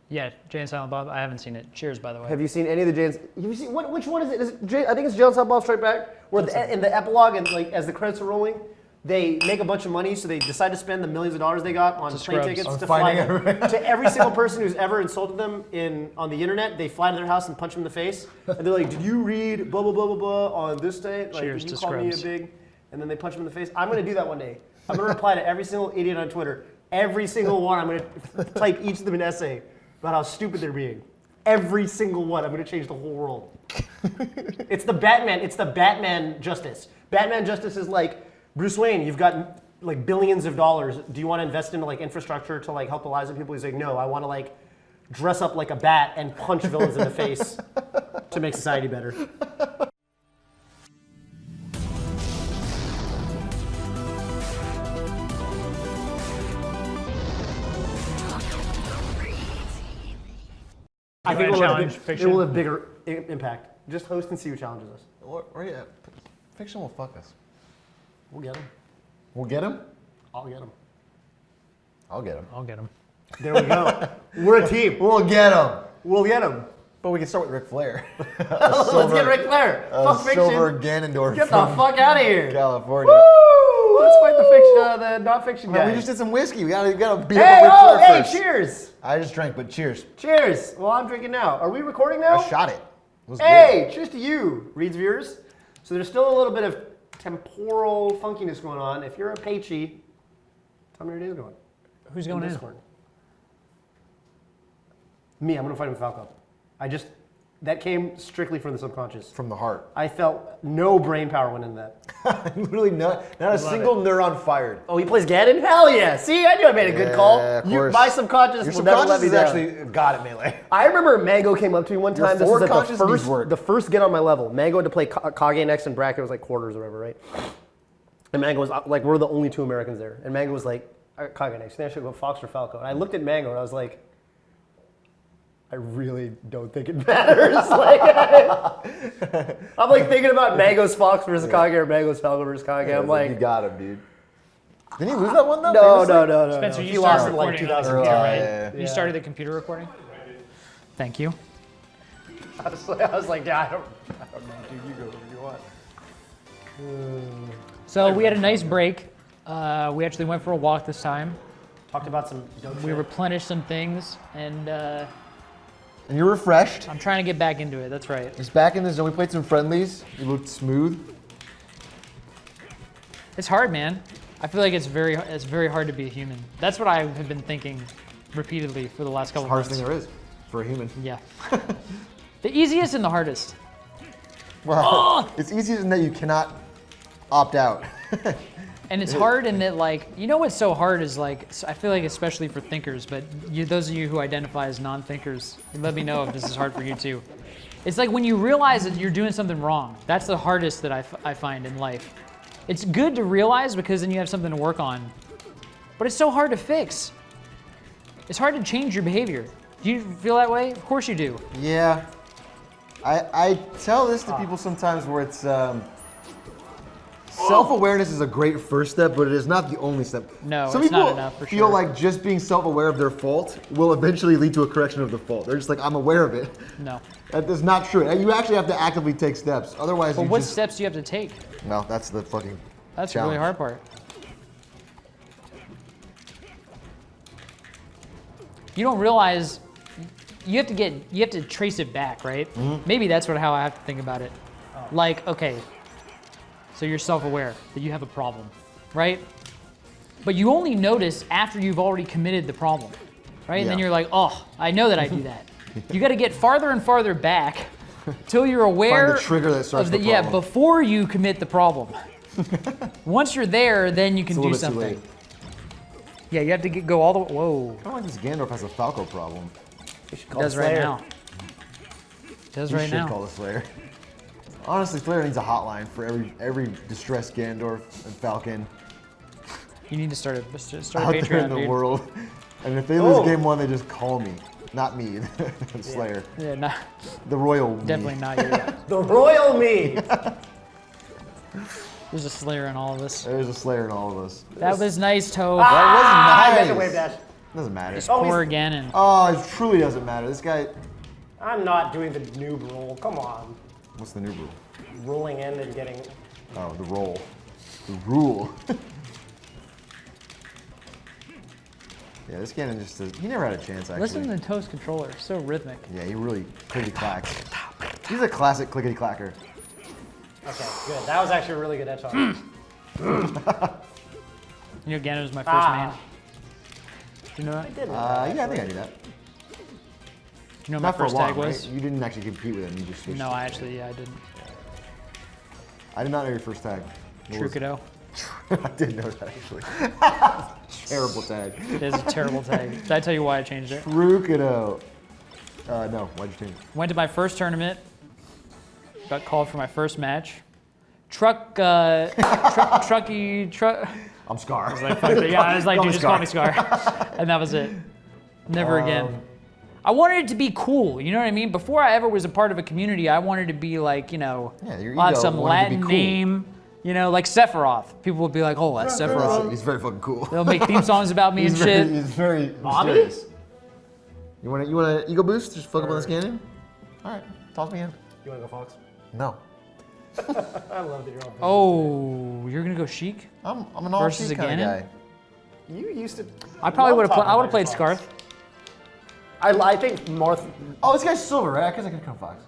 Yeah, Jay and Silent Bob. I haven't seen it. Cheers, by the way. Have you seen any of the Jay? Have you seen which one is it? Is it Jay, I think it's Jay and Silent Bob Strike Back. Where in the epilogue and like as the credits are rolling, they make a bunch of money, so they decide to spend the millions of dollars they got on plane tickets to fly to every single person who's ever insulted them on the internet. They fly to their house and punch them in the face, and they're like, "Did you read blah blah blah blah blah on this day? Like, Cheers did you to call me a Scrubs. big?" And then they punch them in the face. I'm gonna do that one day. I'm gonna reply to every single idiot on Twitter. Every single one. I'm gonna type each of them an essay about how stupid they're being. Every single one. I'm gonna change the whole world. It's the Batman. It's the Batman justice. Batman justice is like, Bruce Wayne, you've got like billions of dollars. Do you want to invest into like infrastructure to like help the lives of people? He's like, no, I want to like dress up like a bat and punch villains in the face to make society better. I think it will have bigger impact. Just host and see who challenges us. Fiction will fuck us. We'll get him. We'll get him? I'll get him. I'll get him. I'll get him. There we go. We're a team. We'll get him. We'll get him. But we can start with Ric Flair. Let's get Ric Flair. Fuck fiction. Silver Ganondorf. Get the fuck out of here. California. Woo! Let's fight the fiction, the not-fiction guy. Man, we just did some whiskey. We gotta beat Hey, up Ric Flair first. Cheers. I just drank, but cheers. Cheers. Well, I'm drinking now. Are we recording now? I shot it. Was Hey, cheers to you, Reed's viewers. So there's still a little bit of temporal funkiness going on. If you're a Pachy, tell me your day's going. Who's going in? Discord. Me, I'm gonna fight him with Falco. That came strictly from the subconscious. From the heart. I felt no brain power went into that. Literally not a single neuron fired. Oh, he plays Ganon? Hell yeah. See, I knew I made a good call. Of course. My subconscious Your will never let subconscious me is down. actually got it, Melee. I remember Mango came up to me one time. This was at foreconscious needs work. the first get on my level. Mango had to play Kage next in bracket. It was like quarters or whatever, right? And Mango was like, we're the only two Americans there. And Mango was like, Kage next. Then I should go Fox or Falco. And I looked at Mango and I was like, I really don't think it matters. I'm like thinking about Mango's Fox versus Kage or Mango's Falco versus Kage. I'm like, you got him, dude. Didn't he lose that one though? No. Spencer, He you lost started in like recording on the 2010, computer, right? right? You started the computer recording? Thank you. I was like, yeah, I don't know, dude. You go wherever you want. So we had a nice break. We actually went for a walk this time. Talked about some dope We shit. replenished some things, and And you're refreshed. I'm trying to get back into it. That's right. He's back in the zone. We played some friendlies. You looked smooth. It's hard, man. I feel like it's very hard to be a human. That's what I have been thinking repeatedly for the last couple Hardest months. thing there is for a human. Yeah. The easiest and the hardest. Well, it's easier than that you cannot opt out. And it's hard in that, like, you know what's so hard is, like, I feel like especially for thinkers, but those of you who identify as non-thinkers, let me know if this is hard for you too. It's like when you realize that you're doing something wrong, that's the hardest that I find in life. It's good to realize because then you have something to work on, but it's so hard to fix. It's hard to change your behavior. Do you feel that way? Of course you do. Yeah. I tell this to people sometimes where it's self-awareness is a great first step, but it is not the only step. No, Some it's people not enough for feel sure. like just being self-aware of their fault will eventually lead to a correction of the fault. They're just like, I'm aware of it. No. That is not true. You actually have to actively take steps. Otherwise, But you what just... steps do you have to take? No, that's the fucking That's the challenge. really hard part. You don't realize you have to trace it back, right? Mm-hmm. Maybe that's how I have to think about it. Like, okay, so you're self-aware that you have a problem, right? But you only notice after you've already committed the problem, right? And then Yeah. you're like, oh, I know that I do that. You got to get farther and farther back till you're aware Find the trigger that starts of the yeah, problem. before you commit the problem. Once you're there, then you can It's a do little bit too something. late. Yeah, you have to go all the way. Whoa. I don't like this Gandalf has a Falco problem. It does right now. It does You right should now. call this Slayer. Honestly, Slayer needs a hotline for every distressed Gandalf and Falcon You need to start a out Patreon, there in the dude. world. And if they lose game one, they just call me. Not me, Slayer. Yeah, not, The royal me. definitely not you. The royal me. There's a Slayer in all of us. There's a Slayer in all of us. That was nice, Tobe. That I meant was to wave nice. dash. Doesn't matter. Poor Ganon. Oh, it truly doesn't matter. This guy. I'm not doing the noob rule. Come on. What's the new rule? Rolling in and getting. Oh, the roll. The rule. Yeah, this Ganon just does. He never had a chance, actually. Listen to the Toast controller, so rhythmic. Yeah, he really clickety clacks. He's a classic clickety clacker. Okay, good. That was actually a really good edge on. You know, Ganon was my first main. Do you know that? I did. Yeah, I think I knew that. Do you know what my Not for first long, tag was? right? You didn't actually compete with him. You just switched. No, I didn't. I did not know your first tag. What was it? Trucido. I didn't know that actually. Terrible tag. It is a terrible tag. Did I tell you why I changed it? Trucido. No, why'd you change it? Went to my first tournament. Got called for my first match. Trucky. I'm Scar. Yeah, I was like, Call dude, me just call me Scar. And that was it. Never again. I wanted it to be cool, you know what I mean? Before I ever was a part of a community, I wanted to be like, you know, Yeah, your have ego some wanted to be Latin cool. name, you know, like Sephiroth. People would be like, oh, that's Sephiroth. He's very fucking cool. They'll make theme songs about me and shit. He's very Bobby? mysterious. You want an ego boost? Just fuck up on this Ganon? All right, toss me in. You want to go Fox? No. I love that you're all. Oh, you're gonna go Sheik? I'm an all Versus Sheik a kind of Ganon? guy. You used to. I probably love would have. talking I would have about played your Scarf. Fox. I think Marth. Oh, this guy's silver, right? I guess I could come Fox.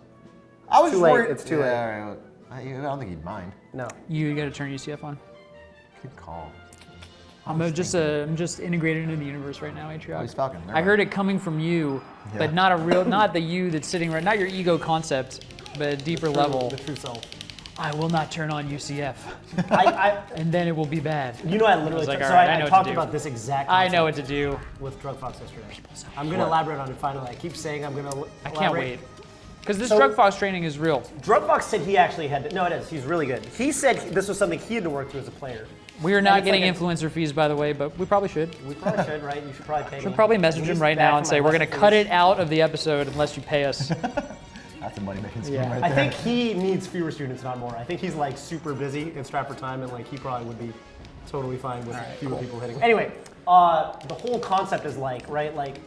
I was Too late, worried. it's too late. All right. I don't think he'd mind. No. You got to turn UCF on. Good call. I'm just integrated into the universe right now, Atrioc. Oh, he's Falcon. Never I heard it coming from you, Yeah. but not the you that's sitting right, not your ego concept, but a deeper level. The true self. I will not turn on UCF, I and then it will be bad. you know, I literally. like, so all right, I I know what to talked do. about this exact. I Concept know what to do. with Drug Fox yesterday. I'm gonna elaborate on it finally. I keep saying I'm gonna. I can't wait. Because this So- drug fox training is real. Drug Fox said he actually had to. No, it is. He's really good. He said this was something he had to work through as a player. We are not it's getting like influencer fees, by the way, but we probably should. We probably should, right? You should probably pay me. Should probably message him He's right bad now for and my say we're gonna lesson cut fees. it out of the episode unless you pay us. That's a money making scheme Yeah. right I there. think he needs fewer students, not more. I think he's like super busy and strapped for time, and like he probably would be totally fine with fewer people hitting. Anyway, the whole concept is like, right, like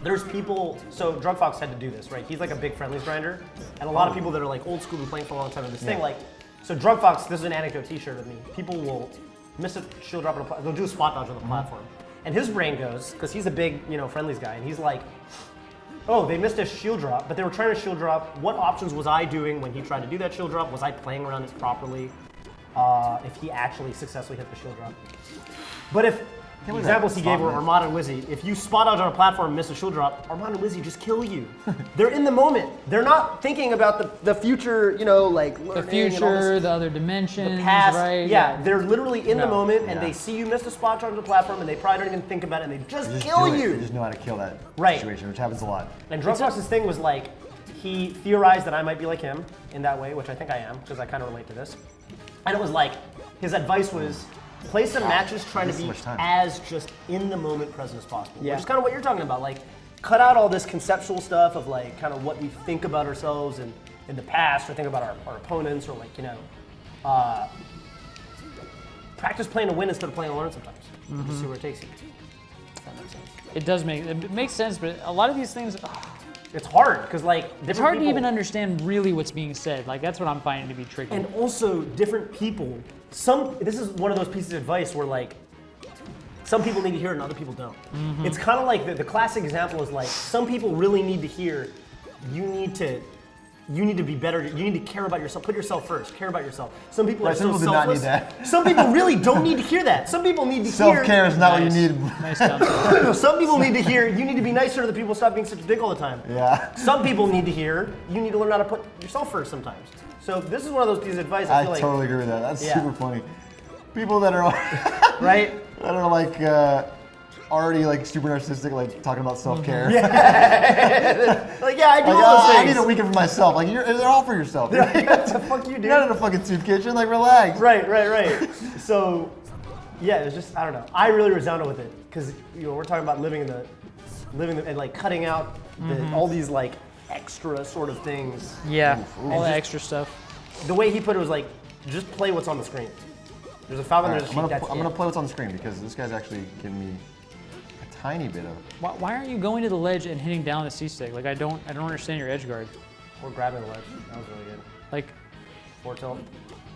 there's people. So Drug Fox had to do this, right? He's like a big friendlies grinder, and a lot of people that are like old school and playing for a long time. And this thing, like, so Drug Fox. This is an anecdote T-shirt of me. People will miss a shield drop on a. They'll do a spot dodge on the platform, and his brain goes because he's a big, friendlies guy, and he's like. Oh, they missed a shield drop, but they were trying to shield drop. What options was I doing when he tried to do that shield drop? Was I playing around it properly? If he actually successfully hit the shield drop. But if the examples he gave were Armada and Wizzy, if you spot dodge on a platform and miss a shield drop, Armada and Wizzy just kill you. They're in the moment. They're not thinking about the future, like learning The and all future, this. the other dimensions, The past, right? yeah, they're literally in the No. moment, and Yeah. they see you miss a spot dodge on the platform, and they probably don't even think about it, and they just They just kill do it. you. They just know how to kill that Right. situation, which happens a lot. And Drug Fox's thing was like, he theorized that I might be like him in that way, which I think I am, because I kind of relate to this. And it was like, his advice was, play some matches trying to This be much time. as just in the moment present as possible. Yeah. Which is kind of what you're talking about. Like, cut out all this conceptual stuff of like, kind of what we think about ourselves and in the past, or think about our opponents, or like, practice playing to win instead of playing to learn sometimes. Just see where it takes you. If that makes sense. It makes sense, but a lot of these things, It's hard, because like, it's hard to even understand really what's being said. Like that's what I'm finding to be tricky. And also, different people. This is one of those pieces of advice where like, some people need to hear it and other people don't. It's kind of like the classic example is like, some people really need to hear, you need to be better. You need to care about yourself. Put yourself first. Care about yourself. Some people are Some so people do not need selfless. that. Some people really don't need to hear that. Some people need to Self-care is not what you Nice. need. Nice stuff. Some people need to hear, you need to be nicer to the people. Stop being such a dick all the time. Yeah. Some people need to hear, you need to learn how to put yourself first sometimes. So this is one of those pieces of advice. I I feel like, totally agree with that. That's Yeah. super funny. People that are right? that are like already like super narcissistic, like talking about self-care. Like, yeah, I do Like, all those I things. need a weekend for myself. Like they're all for yourself. What the fuck you do? You're not in a fucking soup kitchen. Like relax. Right. So, yeah, it's just, I don't know. I really resounded with it because we're talking about living and like cutting out all these like extra sort of things. Yeah, And all the just- extra stuff. The way he put it was like, just play what's on the screen. There's a Falcon, All right, there's a I'm sheep, that's gonna it. play what's on the screen because this guy's actually giving me a tiny bit of. Why aren't you going to the ledge and hitting down the C-stick? Like I don't understand your edge guard. Or grabbing the ledge. That was really good. Like, Forward tilt.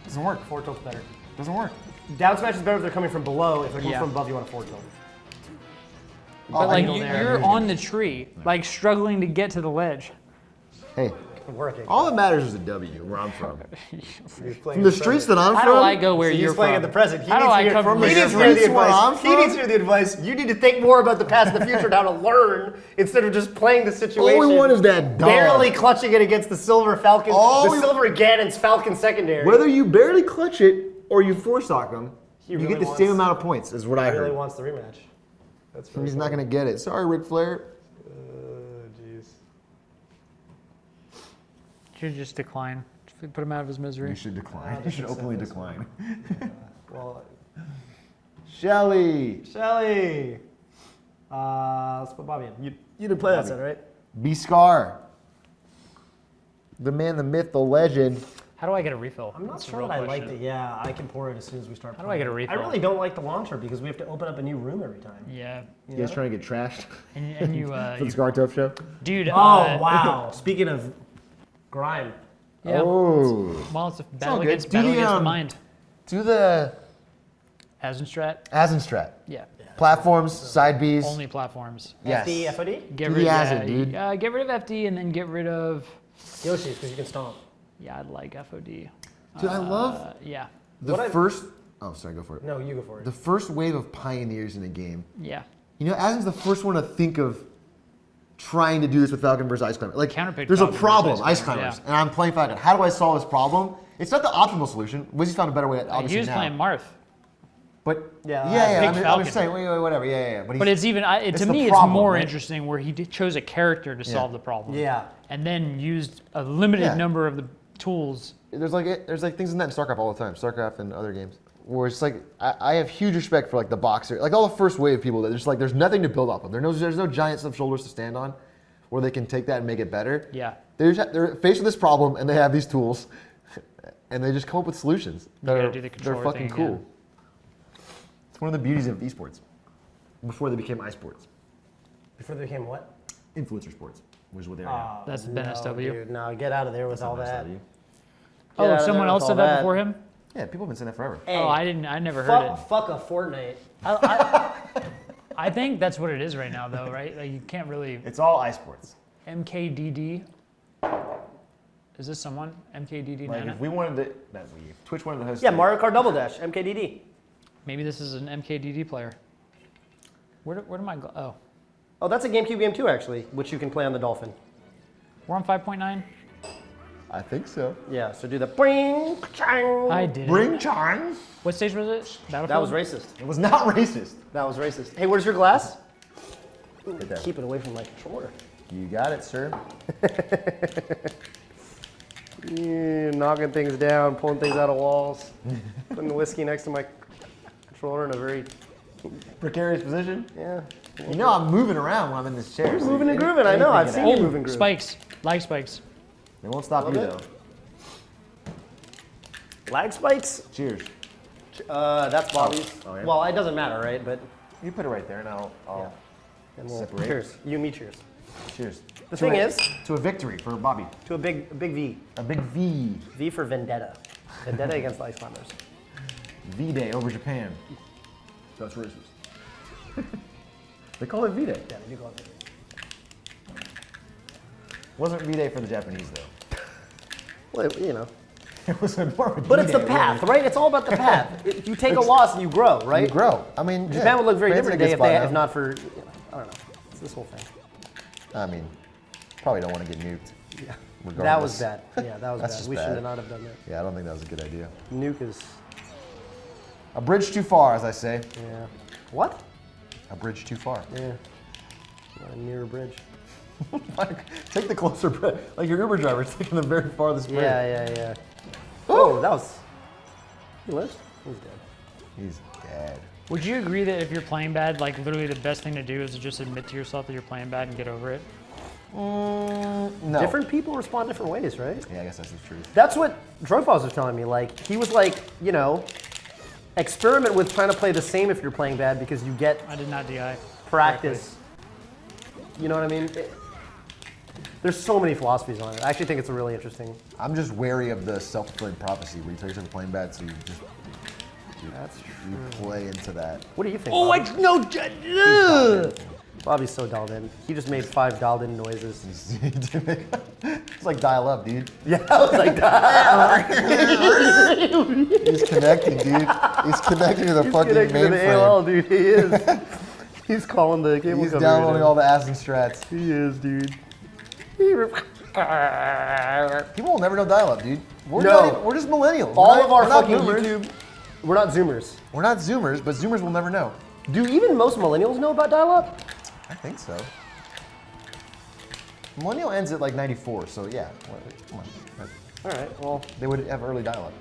Doesn't work. Forward tilt's better. Doesn't work. Down smash is better if they're coming from below. If they're coming Yeah. from above, you want a forward tilt. but like angle there. you're on the tree, like struggling to get to the ledge. Hey, Working. all that matters is a W where I'm from. He's playing From the streets that I'm How from. do I go where He's you're playing from? at the present. He How do needs I to hear, come from he where needs you're to hear the from? Where I'm advice. He needs to hear the advice. You need to think more about the past and the future and how to learn instead of just playing the situation. All we want is that dog. Barely clutching it against the Silver Falcon. All the we- Silver Ganon's Falcon secondary. Whether you barely clutch it or you four sock him, you really get the wants- same amount of points, is what I He really heard. wants the rematch. That's really He's not going to get it. Sorry, Ric Flair. Jeez. Should just decline. Put him out of his misery. You should decline. You just should accept openly this decline. Well, Shelly. Shelly. Let's put Bobby in. You didn't play that set, right? B Scar. The man, the myth, the legend. How do I get a refill? I'm not That's a sure real that I question. liked it. Yeah, I can pour it as soon as we start. How do I get a playing. refill? I really don't like the launcher because we have to open up a new room every time. Yeah. You guys trying to get trashed And you, for the Scar Tough show? dude. Oh wow! Speaking of grime, Yeah. Oh. Well, it's a all battle good. against, Do battle the, against the um, mind. Do the Asenstrat. Asenstrat. Yeah. Platforms, side Bs. Only platforms. Yes. FD, FOD, Get Do rid, the Asen, dude. get rid of FD and then get rid of. Yoshi's because you can stomp. Yeah, I'd like FOD. Dude, I love Yeah. the what I- first. Oh, sorry, go for it. No, you go for it. The first wave of pioneers in the game. Yeah. You know, Asen's the first one to think of trying to do this with Falcon versus Ice Climber. Like, Counterpick there's a Falcon problem, versus Ice Ice Climber, Climbers, and I'm playing Falcon. How do I solve this problem? It's not the optimal solution. Wizzy's found a better way, obviously, He was now. playing Marth. But, Yeah, yeah, Big I'm Falcon. just saying, wait, whatever, yeah. But it's even, it's to the me, problem, it's more right? interesting where he chose a character to solve the problem. Yeah. And then used a limited Yeah. number of the tools. There's like things in that in StarCraft all the time, StarCraft and other games, where it's like I have huge respect for like the boxer, like all the first wave people that there's like there's nothing to build off of. There's no giants of shoulders to stand on, where they can take that and make it better. Yeah. They're faced with this problem and they have these tools, and they just come up with solutions that gotta are do the they're controller fucking thing cool. again. It's one of the beauties of esports, before they became iSports, Before they became what? influencer sports, which is what they are now. That's no, SW. Dude, no, get out of there with all that. SW. Get Oh, out of someone there else with said all that before him? Yeah, people have been saying that forever. Hey, Oh, I never heard it. fuck a Fortnite. I think that's what it is right now, though, right? Like you can't really. It's all iSports. MKDD. Is this someone? MKDD Like Nana? if we wanted to, if Twitch wanted to host. Yeah, it- Mario Kart Double Dash, MKDD. Maybe this is an MKDD player. Where do my oh? Oh, that's a GameCube game too, actually, which you can play on the Dolphin. We're on 5.9. I think so. Yeah, so do the bring, chang. I did. Bring Charm. What stage was it? Battlefield. That was racist. It was not racist. That was racist. Hey, where's your glass? Right there. Keep it away from my controller. You got it, sir. Knocking things down, pulling things out of walls, putting the whiskey next to my controller in a very, Precarious position. yeah. You know I'm moving around when I'm in this chair. so Moving and any- grooving, I know, anything I've can seen happen. you moving groove. Spikes. Lag spikes. They won't stop you Love though. it. Lag spikes? Cheers. That's Bobby's. Oh, yeah? Well, it doesn't matter, right? But You put it right there, and I'll and we'll, Separate. cheers. You and me cheers. cheers. The thing is, to a victory for Bobby. to a big V. A big V. V for Vendetta. Vendetta against the Ice Climbers. V-Day over Japan. That's racist. They call it V-Day. Yeah, they do call it V. Wasn't V-Day for the Japanese though. Well, you know. It was more of a But it's the D-Day, path, really. right? It's all about the path. You take a loss and you grow, right? You grow. I mean, Japan yeah, would look very France different in a today good if spot if now. not for, I don't know. It's this whole thing. I mean, probably don't want to get nuked. Yeah. Regardless. That was bad. Yeah, that was That's bad. just We bad. should not have done that. Yeah, I don't think that was a good idea. Nuke is, A bridge too far, as I say. yeah. What? A bridge too far. Yeah. Not near a bridge. Take the closer bridge. Like your Uber driver's taking the very farthest bridge. Yeah. Oh, that was. He lives? He's dead. He's dead. Would you agree that if you're playing bad, like literally the best thing to do is to just admit to yourself that you're playing bad and get over it? No. Different people respond different ways, right? Yeah, I guess that's the truth. That's what Drofos was telling me. Like, he was like, experiment with trying to play the same if you're playing bad because you get I did not DI. practice. You know what I mean? There's so many philosophies on it. I actually think it's a really interesting. I'm just wary of the self-fulfilling prophecy where you tell yourself you're playing bad, so you just you play into that. What do you think? Oh, Bobby? no. Bobby's so dialed in. He just made 5 dialed in noises. It's like dial up, dude. Yeah, I was like, He's connecting, dude. He's connecting to the fucking connected to the mainframe. AOL, dude. He is. He's calling the cable He's company downloading right all the Aston strats. now. He is, dude. People will never know dial up, dude. We're just millennials. All of our we're not fucking boomers. YouTube. We're not Zoomers. We're not Zoomers, but Zoomers will never know. Do even most millennials know about dial-up? I think so. Millennial ends at like 94, so yeah. Come on. All right. Well, They would have early dial up.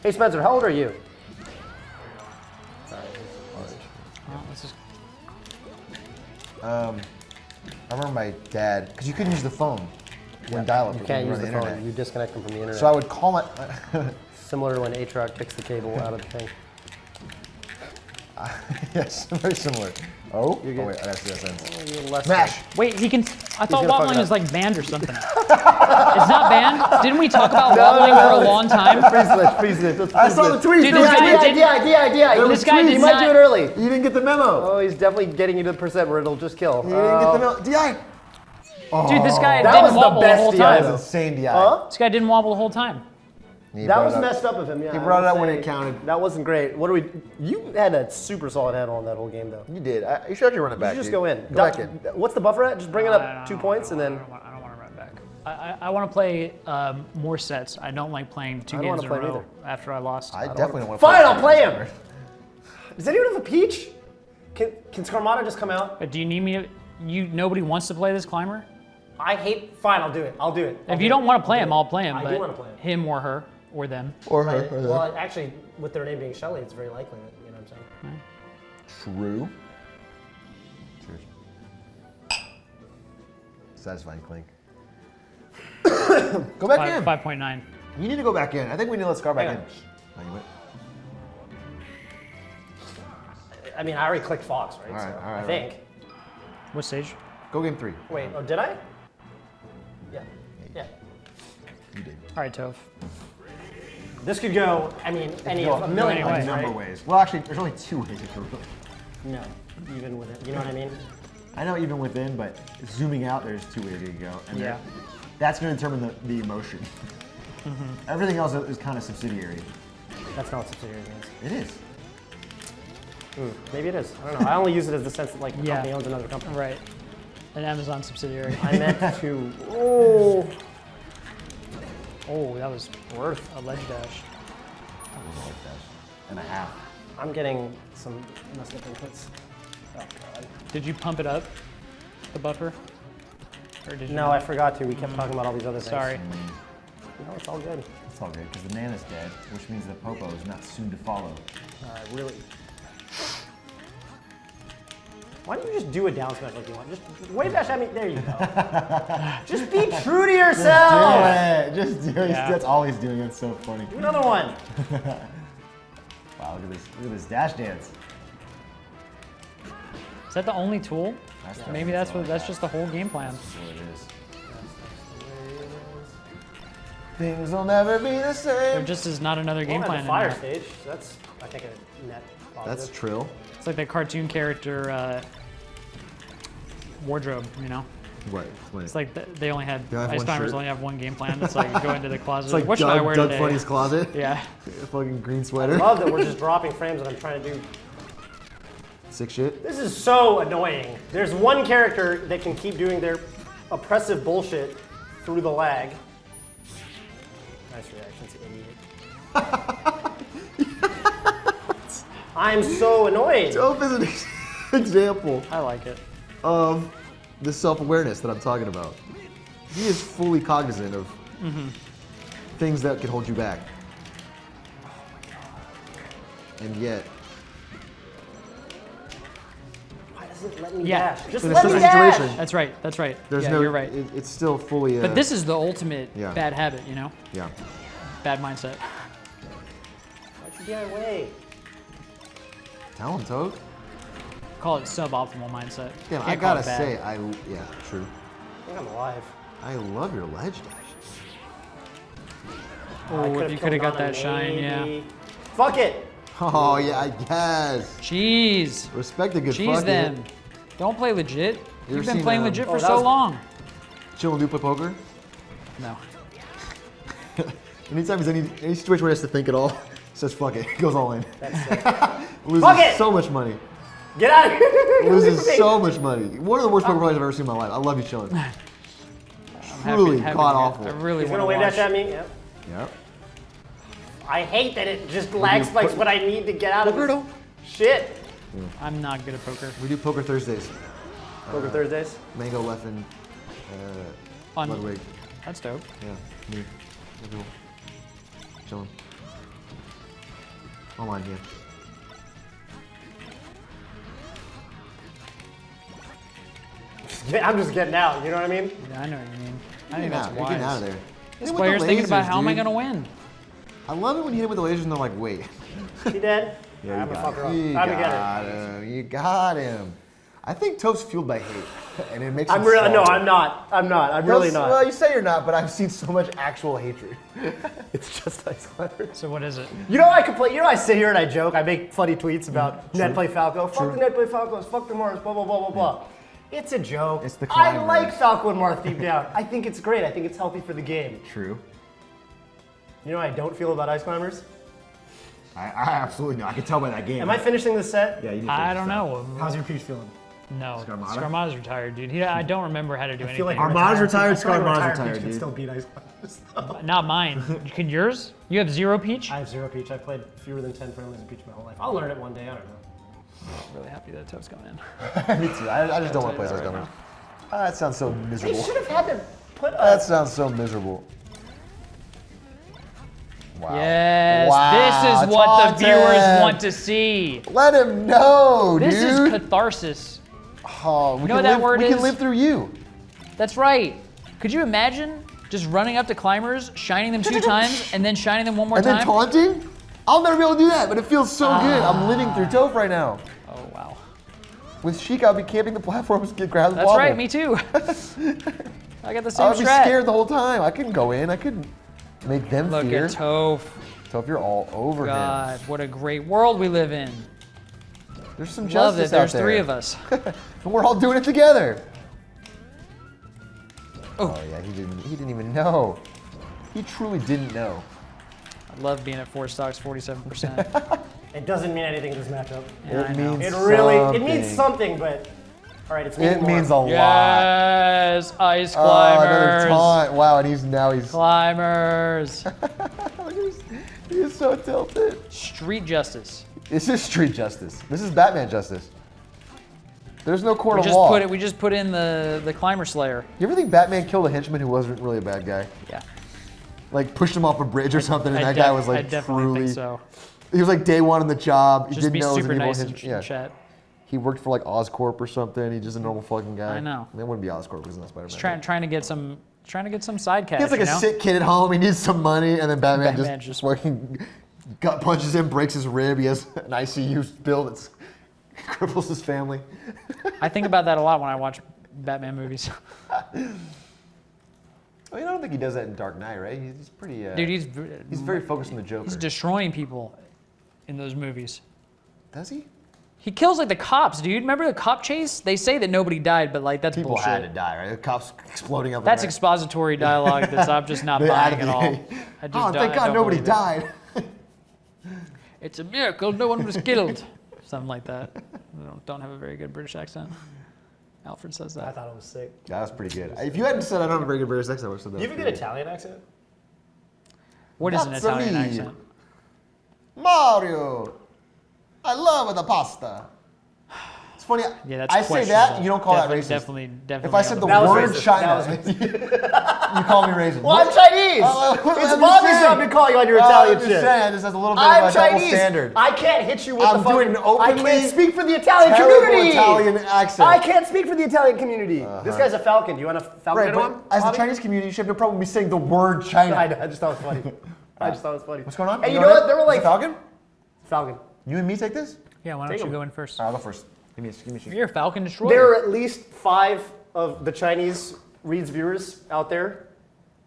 hey Spencer, how old are you? Oh, this is I remember my dad, because you couldn't use the phone when dial up. You can't use the phone. You disconnect them from the internet. So I would call my. Similar to when Atrioc picks the cable out of the thing. Yes, very similar. Oh, You're good. wait, that's the sense. You're less Smash! Wait, he can. I thought gonna fuck wobbling it is up. like banned or something. It's not banned? Didn't we talk about wobbling for a long time? Please switch. I saw the tweet. Dude, There this was guy tweets. did- This guy You did might not. do it early. You didn't get the memo. Oh, he's definitely getting you to the percent where it'll just kill. You didn't get the memo. DI. Dude, this guy That didn't was the wobble the best whole DI, time. though. Insane DI. Huh? This guy didn't wobble the whole time. He That brought was it up. messed up of him, yeah. He I brought would it up when say it counted. That wasn't great. What do we? You had a super solid handle on that whole game, though. You did. You should actually run it You back. should just dude. go in. Go back in. What's the buffer at? Just bring it I up 2 points and then. I don't want to run back. I want to play more sets. I don't like playing two I don't games in a wanna play row either. after I lost. I definitely don't want to. Fine, I'll play him. Does anyone have a peach? Can Skarmata just come out? But do you need me to? Nobody wants to play this climber. I hate. Fine, I'll do it. I'll do it. If you don't want to play him, I'll play him. I do But wanna play him. him or her or them. Or Right. her. Well, actually, with their name being Shelly, it's very likely that, you know what I'm saying? True. Cheers. Satisfying clink. Go back in. 5.9. You need to go back in. I think we need to let Scar back Hang in. on. Oh, you went? I mean, I already clicked Fox, right? All right, So all right, I think. What stage? Go game 3. Wait, oh, did I? Yeah. Yeah. You did. All right, Toph. This could go, I mean, any go of a million any way. ways, Number right? ways. Well, actually, there's only 2 ways it could go. No, even with it. You know what I mean? I know even within, but zooming out, there's 2 ways it could go. And Yeah. that's going to determine the emotion. Everything else is kind of subsidiary. That's not what subsidiary means. It is. Maybe it is. I don't know. I only use it as the sense that like a Yeah. company owns another company. Right. An Amazon subsidiary. I meant to. Oh, Oh, that was worth a ledge dash. That was like that. And a half. I'm getting some messed up inputs. Oh god. Did you pump it up, the buffer? Or did you No, not? I forgot to. We kept talking about all these other things. Sorry. No, it's all good. It's all good, because the Nana's dead, which means the Popo is not soon to follow. Really. Why don't you just do a down smash like you want? Just wave dash at me. There you go. Just be true to yourself. Just do it. Yeah. That's all he's doing. It's so funny. Do another one. Wow, look at this. Look at this dash dance. Is that the only tool? That's Maybe that's what. That's just the whole game plan. what it is. Things will never be the There same. just is not another game Well, plan the in fire there. stage. That's I think a net positive. That's Trill. It's like that cartoon character wardrobe, you know? What? It's like they only had They only have Ice one Climbers shirt? only have one game plan. It's like go into the closet. It's like what should I wear Doug today? Funny's closet. Yeah. Fucking green I sweater. love that we're just dropping frames and I'm trying to do. Sick shit. This is so annoying. There's one character that can keep doing their oppressive bullshit through the lag. Nice reactions, idiot. I'm so annoyed. Dope is an example I like it. of the self-awareness that I'm talking about. He is fully cognizant of things that can hold you back. And yet, Why doesn't it let me Yeah. dash? Just in a let me certain dash. situation, That's right. That's right. there's yeah, no. you're right. It's still fully. But this is the ultimate Yeah. bad habit, you know? Yeah. Bad mindset. Why'd you get away? Tell him, Toad. call it suboptimal mindset. Damn, Can't I call gotta it bad. say, yeah, true. I think I'm alive. I love your ledge dashes. I Oh, could've if you could have killed got that Nana, shine, yeah. maybe. Fuck it. Oh yeah, I guess. Jeez. Respect a good Jeez fuck then. it. Don't play legit. You You've ever been seen, playing legit oh, for that so was- long. Chill and do play poker. No. Anytime he's any situation where he has to think at all, he says fuck it, he goes all in. That's sick. Loses Fuck it! so much money. Get out of here. Loses so much money. One of the worst poker players I've ever seen in my life. I love you, chilling. Truly Happy god to- awful. I really He's want gonna to wave watch. that at me. Yep. Yep. I hate that it just lag spikes what I need to get out of Poker this shit. I'm not good at poker. We do poker Thursdays. Poker Thursdays. Mango Leffen, Fun. Ludwig. That's dope. Yeah, me. Other people. Chilling. Online here. I'm just getting out. You know what I mean? Yeah, I know what you mean. I think You're that's getting out of wise. there. This Hit him with player's the thinking about lasers, how am I dude. gonna win? I love it when you hit him with the lasers and they're like, wait. He dead? Yeah, I'm gonna fuck her up. You Time to got get it. him. You got him. I think Toph's fueled by hate, and it makes. I'm him really no. stronger. I'm not. I'm not. I'm really not. Well, you say you're not, but I've seen so much actual hatred. It's just ice climbers. So what is it? You know I complain. You know I sit here and I joke. I make funny tweets about net play Falco. Fuck the net play Falcos. Fuck the Mars. Blah blah blah blah blah. It's a joke. It's the I climbers. like Falco and Marth deep down. I think it's great. I think it's healthy for the game. True. You know how I don't feel about ice climbers? I absolutely know. I can tell by that game. Am I finishing this set? Yeah, you need. I don't know. How's your peach feeling? No. Scarmata? Scarmata's retired, dude. I don't remember how to do I anything. feel like Armada's retired, I feel like Scarmata's peach retired, can dude. still beat ice climbers. Not mine. Can yours? You have zero peach? I have zero peach. I played fewer than 10 friendlies in peach my whole life. I'll learn it one day. I don't know. I'm really happy that Toph's coming in. Me too. I just don't want to play Scarmata. Right that sounds so They miserable. should have had to put That a. sounds so miserable. Wow. Yes, Wow, this is what the viewers Taunton. want to see. Let him know, This dude. is catharsis. Oh, we know can what that live, word we is? can live through you. That's right. Could you imagine just running up to climbers, shining them 2 times, and then shining them one more And then time? taunting? I'll never be able to do that, but it feels so good. I'm living through Toph right now. Oh, wow. With Sheik, I'll be camping the platforms, get grab the That's wobble. right, me too. I got the I same would be strat. scared the whole time. I couldn't go in. I couldn't make them Look fear. at Toph. Toph, you're all over God, him. what a great world we live in. There's some Love justice that there's out there. 3 of us. And we're all doing it together. Oh. Oh yeah, he didn't even know. He truly didn't know. I love being at 4 stocks, 47%. It doesn't mean anything in this matchup. Yeah, I know. It really, it means something, but all right, it's meaning It means a more. lot. Yes, ice Oh, another climbers. taunt. Wow, and now he's Climbers. he is so tilted. Street justice. This is street justice. This is Batman justice. There's no court We of just law. we just put in the climber slayer. You ever think Batman killed a henchman who wasn't really a bad guy? Yeah. Like pushed him off a bridge or something, and I that guy was I like definitely truly. think so. He was like day one on the job. He Just didn't be know it was super an evil nice in henchman. Yeah. chat. He worked for like Oscorp or something. He's just a normal fucking guy. I know. It wouldn't be Oscorp because it's not Spider-Man. Just trying to get some side cash. He has like you a know? sick kid at home. He needs some money, and then Batman, Batman just just- fucking gut punches him, breaks his rib. He has an ICU bill that cripples his family. I think about that a lot when I watch Batman movies. I mean, I don't think he does that in Dark Knight, right? He's pretty. Dude, he's very focused on the Joker. he's destroying people in those movies. Does he? He kills like the cops, dude. Remember the cop chase? They say that nobody died, but like that's People bullshit. had to die, right? The cops exploding up. That's the expository dialogue that's I'm just not They buying added at the- all. I just Oh, don't- thank I God don't nobody believe it. died. It's a miracle no one was killed. Something like that. I don't have a very good British accent. Alfred says I that. thought it was sick. That was pretty good. If you hadn't said I don't have a very good British accent, I would have said that. Do you have a good Italian accent? What is an That's Italian me. accent? Mario, I love the pasta. It's funny. Yeah, that's I say that, questionable. you don't call Definitely- that racist. Definitely If I said the That was word racist. China, That you call me racist. Well, I'm Chinese. I'm It's just Bobby's saying. job to call you on your I'm Italian just shit. saying, this has a little bit I'm of a double Chinese. standard. I can't hit you with I'm the fucking. doing an openly I can't speak for the Italian terrible community. Italian accent. I can't speak for the Italian community. This guy's a Falcon. Do you want a Falcon? Right, anyone? but as the Bobby? Chinese community, you should have no problem with me saying the word China. I just thought it was funny. I just thought it was funny. What's going on? And you know what? There were like Falcon? Falcon. You and me take this? Yeah, why don't Take you 'em. go in first? All right, I'll go first. Give me a shoot. You're a Falcon Destroyer. There are at least 5 of the Chinese Reed's viewers out there.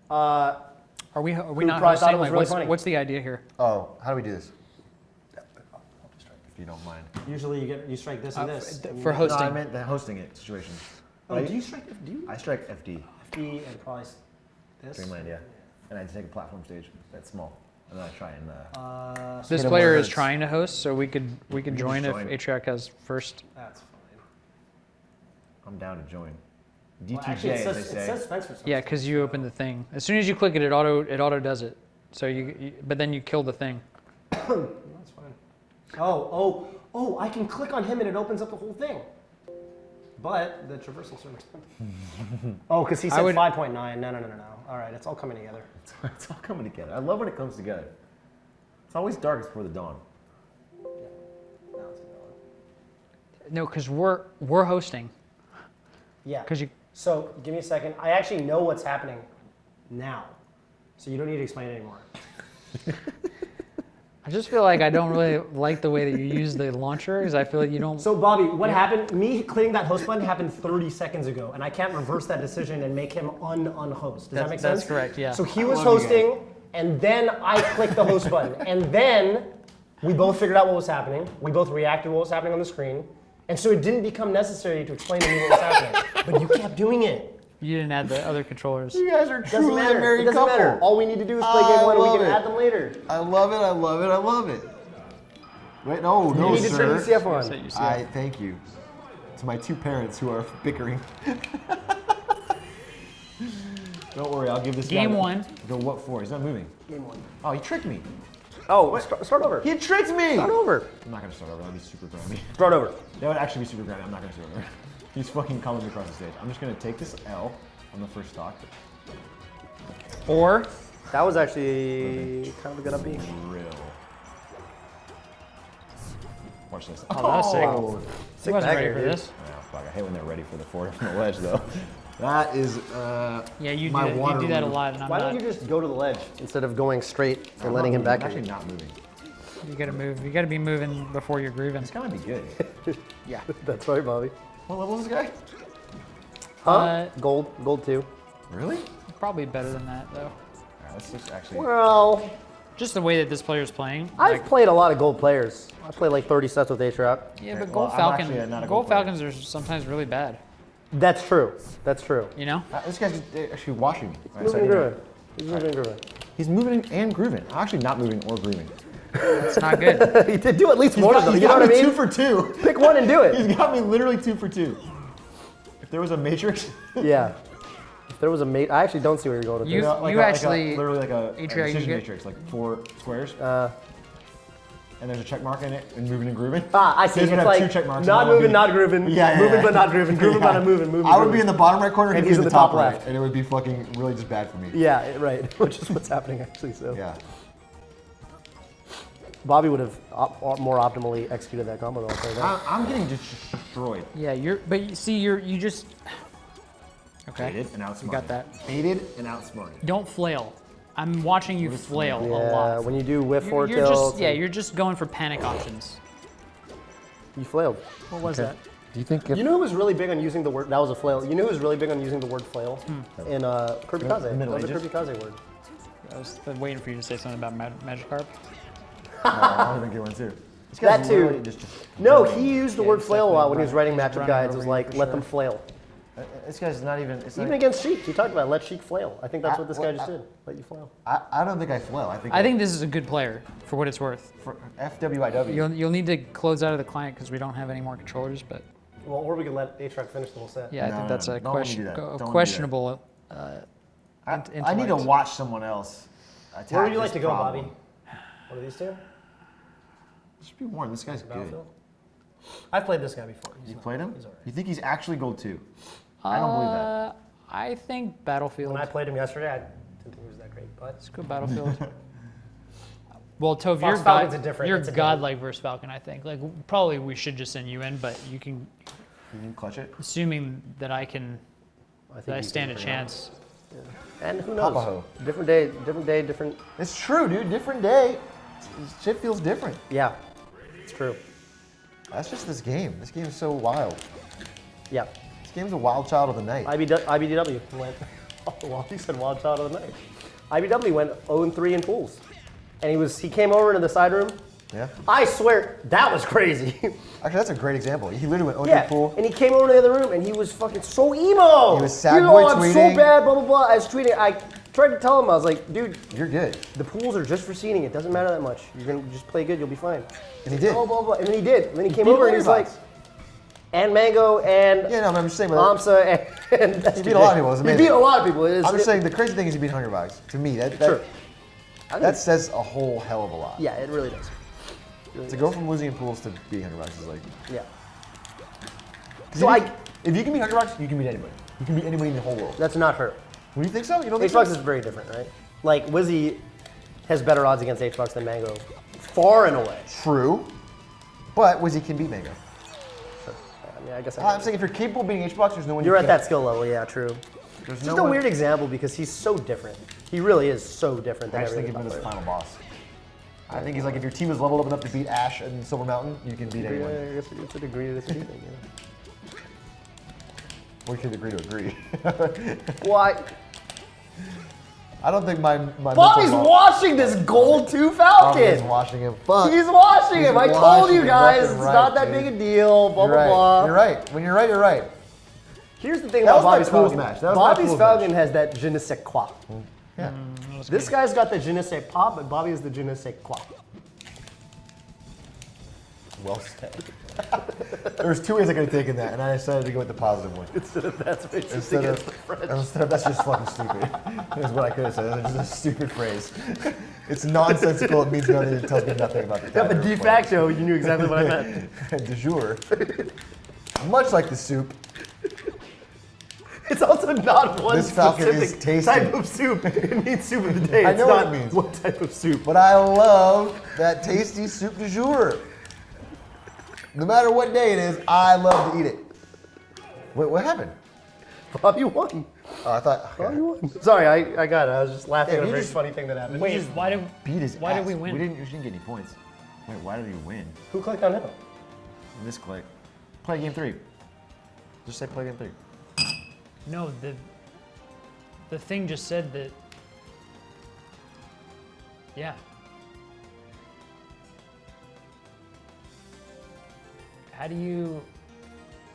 Are we Who not probably thought hosting? it was Like, really funny. what's the idea here? Oh, how do we do this? If you don't mind. Usually you strike this and this. For hosting. No, I meant the hosting it situation. Oh, do you strike? Do you? I strike FD. FD and probably this. Dreamland, yeah. And I just take a platform stage that's small. And then I try and This hit him player where it is hurts. trying to host, so we could join if join. Atrioc has first. That's fine. I'm down to join. Well, D2J, actually, as they it say. says Spencer's. Yeah, because you open the thing. As soon as you click it, it auto does it. So but then you kill the thing. That's fine. Oh! I can click on him and it opens up the whole thing. But the traversal server. Oh, because he said 5.9. No. All right, it's all coming together. It's all coming together. I love when it comes together. It's always darkest before the dawn. Now it's another. No, because we're hosting. Yeah. Because you. So give me a second. I actually know what's happening now, so you don't need to explain it anymore. I just feel like I don't really like the way that you use the launcher, because I feel like you don't. So Bobby, what happened? Me clicking that host button happened 30 seconds ago, and I can't reverse that decision and make him unhost. Does that make sense? That's correct. Yeah. So he was love you hosting, and then I clicked the host button, and then we both figured out what was happening. We both reacted to what was happening on the screen, and so it didn't become necessary to explain to me what was happening. But you kept doing it. You didn't add the other controllers. You guys are Doesn't truly a matter. married It doesn't couple. matter. All we need to do is play game one, and we love can it. add them later. I love it. I love it. I love it. Wait, no, You no, need to turn sir. UCF on. I thank you to my 2 parents who are bickering. Don't worry, I'll give this Game guy one. The what for? He's not moving. Game one. Oh, he tricked me. Oh, start over. He tricked me. Start over. I'm not gonna start over. That'd be super grimy. Start over. That would actually be super grimy. I'm not gonna start over. He's fucking calling me across the stage. I'm just gonna take this L on the first stock. Or That was actually kind of a good upbeat. Real. Watch this. Oh, that was sick. Sick I wasn't ready bagger, for dude. this. Oh, fuck, I hate when they're ready for the forward from the ledge, though. That is Yeah, you do my that, you water do that a move. lot, and I'm Why not. don't you just go to the ledge instead of going straight and I'm letting him not back moving. you? I'm actually not moving. You gotta move. You gotta be moving before you're grooving. It's gonna be good. Yeah. That's right, Bobby. What level is this guy? Huh? Gold 2. Really? Probably better than that though. Alright, let's just actually. Well, Just the way that this player's playing. I've played a lot of gold players. I played like 30 sets with Atrioc. Yeah, Okay, but well, Gold I'm Falcon, actually not a Gold gold player. Falcons are sometimes really bad. That's true. That's true. You know? This guy's actually watching me. Alright, so I Moving and didn't- grooving. He's moving and grooving. He's moving and grooving. I'm actually not moving or grooving. It's not good. He did do at least one of them. He's You know got what I me mean? 2 for 2. Pick one and do it. He's got me literally 2 for 2. If there was a matrix. Yeah. If there was a mate, I actually don't see where you're going with You- this. actually- literally like a Atrioc, you decision get- matrix, like 4 squares. And there's a check mark in it, and moving and grooving. I see. He's It's gonna have like 2 check marks. not and I would moving, be- not grooving. Yeah, yeah, moving yeah. but not grooving. Grooving but not moving. Moving. I would grooving. be in the bottom right corner, And he'd he's be in in the top right, left. and it would be fucking really just bad for me. Yeah, right. Which is what's happening actually. So Yeah. Bobby would have more optimally executed that combo. Though, I'll tell you that. I'm getting just destroyed. Yeah, but you see, you just. Okay. Baited and outsmarted. You got that. Baited and outsmarted. Don't flail. I'm watching you flail a Yeah, lot. when you do whiff You're, forward you're tilt, just you're just going for panic options. you flailed. What was that? Do you think You know who was really big on using the word? That was a flail. You know who was really big on using the word flail in Kirby Kaze. That Middle was a Ages? Kirby Kaze word. I was waiting for you to say something about Magikarp. I think you went too. This That guy's too. literally just No, he used the word he's flail a lot when he was definitely writing matchup running guides. It over was you like, for let sure. them flail. This guy's not even. It's Even not, against Sheik, he talked about let Sheik flail. I think that's what this guy just did. Let you flail. I don't think I flail. I think this is a good player for what it's worth. for FWIW. You'll need to close out of the client because we don't have any more controllers. But Well, or we could let Atrioc finish the whole set. yeah, I No, think no, that's no, a don't let me do that. Don't let me do that. questionable. I need to intellect. watch someone else attack. Where would you like this to go, problem. Bobby? One of these two? Just be warned. This guy's good. Battlefield? I've played this guy before. You played him? He's alright. You think he's actually gold 2? I don't believe that. I think Battlefield. When I played him yesterday, I didn't think he was that great, but Let's go Battlefield. Well, Tove, Fox you're, Falcon's a different- you're it's a godlike versus Falcon, I think. Like, probably we should just send you in, but you can, You can clutch it. assuming that I can, think that I you stand a can chance. and who knows? Papaho. Different day, different. It's true, dude. Different day. Shit feels different. Yeah, it's true. That's just this game. This game is so wild. Yeah. This game's a wild child of the night. IBDW went. Well, he said wild child of the night. IBW went 0-3 in pools, and he came over into the side room. Yeah. I swear that was crazy. Actually, that's a great example. He literally went 0-3 Yeah, pool. and he came over to the other room, and he was fucking so emo. He was sad boy I'm tweeting. so bad, blah, blah, blah. I was tweeting. I tried to tell him, I was like, dude, You're good. the pools are just for seating. It doesn't matter that much. You're going to just play good. You'll be fine. And he did. Blah, blah, blah. And then he did. And then he came beat over, and he's like, Hungrybox. and Mango, and Yeah, no, I'm just saying. But Amsa, and he beat a lot of people. It was He amazing. beat a lot of people. I'm just saying the crazy thing is he beat Hungrybox. To me, Sure. that says a whole hell of a lot. Yeah, it really does. To go from losing in pools to beating Hungrybox is like. Yeah. So if you can beat Hungrybox, you can beat anybody. You can beat anybody in the whole world. That's not her. What do you think so? You don't think H-Box so? is very different, right? Like, Wizzy has better odds against H-Box than Mango, far and away. True, but Wizzy can beat Mango. Sure. I mean, I guess I'm saying if you're capable of beating H-Box, there's no one. you're you at can't- that skill level, yeah, true. There's Just no a one- weird example because he's so different. He really is so different I than just think every of him other as player. final boss. I think he's like if your team is leveled up enough to beat Ash and Silver Mountain, you can beat Yeah, anyone. I guess it's a degree to this thing, you We could agree to agree. know. Well, I don't think my Bobby's mental watching this gold 2 Bobby is Falcon. watching him. Fuck. He's watching He's him. I told watching you him guys, left it's and right, not that dude. big a deal, blah, You're blah, right. blah. You're right. When you're right, you're right. Here's the thing That about was my Bobby's pools Falcon. match. That was my Bobby's pools Falcon match. has that je ne sais quoi. Yeah. This guy's got the je ne sais pas, but Bobby is the je ne sais quoi. Well said. There's two ways I could have taken that, and I decided to go with the positive one. Instead of that's racist Instead against the of, French. instead of that's just fucking stupid. Is what I could have said. That's just a stupid phrase. It's nonsensical. It means nothing. It tells me nothing about the Yeah, time. but de facto, you knew exactly what I meant. De jour. Much like the soup, It's also not one This Falcon is specific tasty. type of soup. It means soup of the day. I It's know not what it means. one type of soup. but I love that tasty soup de jour. No matter what day it is, I love to eat it. Wait, what happened? Bobby won. Oh, I thought. Bobby won. Sorry, I got it. I was just laughing Yeah, at a you very just- funny thing that happened. Wait, why did Beat his Why ass. did we win? We didn't get any points. Wait, why did we win? Who clicked on him? This click. Play game 3. Just say play game 3. No, the thing just said that. Yeah. How do you?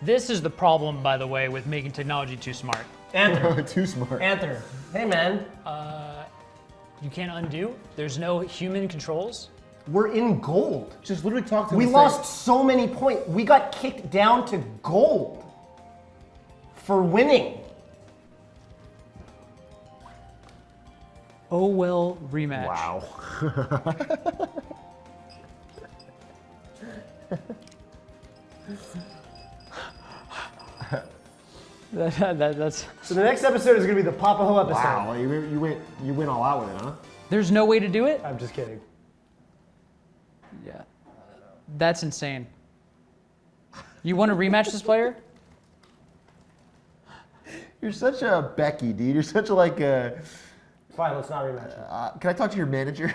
This is the problem, by the way, with making technology too smart. Anther. Too smart. Anther. Hey, man. You can't undo. There's no human controls. We're in gold. Just literally talk to him. We and say- lost so many points. We got kicked down to gold for winning. Oh well, rematch. Wow. That's. So the next episode is going to be the Papaho episode. Wow. You went all out with it, huh? There's no way to do it. I'm just kidding. Yeah. That's insane. You want to rematch this player? You're such a Becky, dude. You're such a like. Fine, let's not rematch. Can I talk to your manager?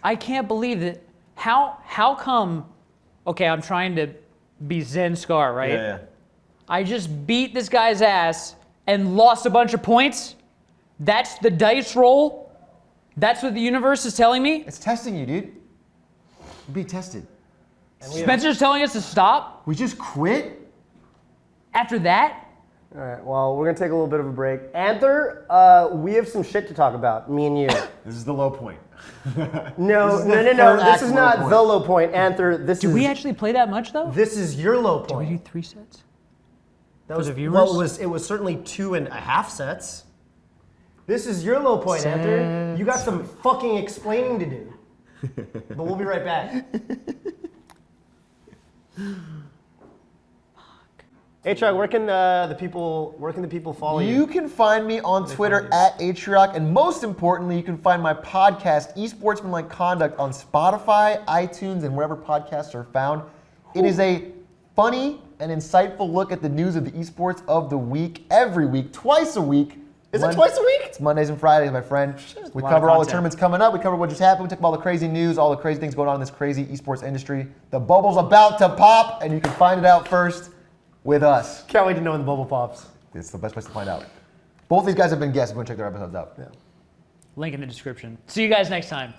I can't believe that. How come? Okay, I'm trying to be Zen Scar, right? I just beat this guy's ass and lost a bunch of points. That's the dice roll. That's what the universe is telling me. It's testing you, dude. You're being tested. Spencer's telling us to stop We just quit? after that. All right, well, we're going to take a little bit of a break. Anther, we have some shit to talk about, me and you. This is the low point. No, This is no, the no, no. third This act is low not point. the low point. Anther, this Did is we actually play that much though? this is your low Did we do point. 3 sets? That was the viewers? Well, it was certainly 2.5 sets. This is your low point, Anther. You got some fucking explaining to do. But we'll be right back. Hey, Chuck, where can the people follow you? You can find me on Twitter at Atrioc, and most importantly, you can find my podcast, Esportsmanlike Conduct, on Spotify, iTunes, and wherever podcasts are found. It is a funny and insightful look at the news of the esports of the week, every week, twice a week, Is it twice a week? It's Mondays and Fridays, my friend. We A lot of cover all the content. tournaments coming up. We cover what just happened. We talk about all the crazy news, all the crazy things going on in this crazy esports industry. The bubble's about to pop, and you can find it out first with us. Can't wait to know when the bubble pops. It's the best place to find out. Both these guys have been guests. If you want to check their episodes out. Yeah. Link in the description. See you guys next time.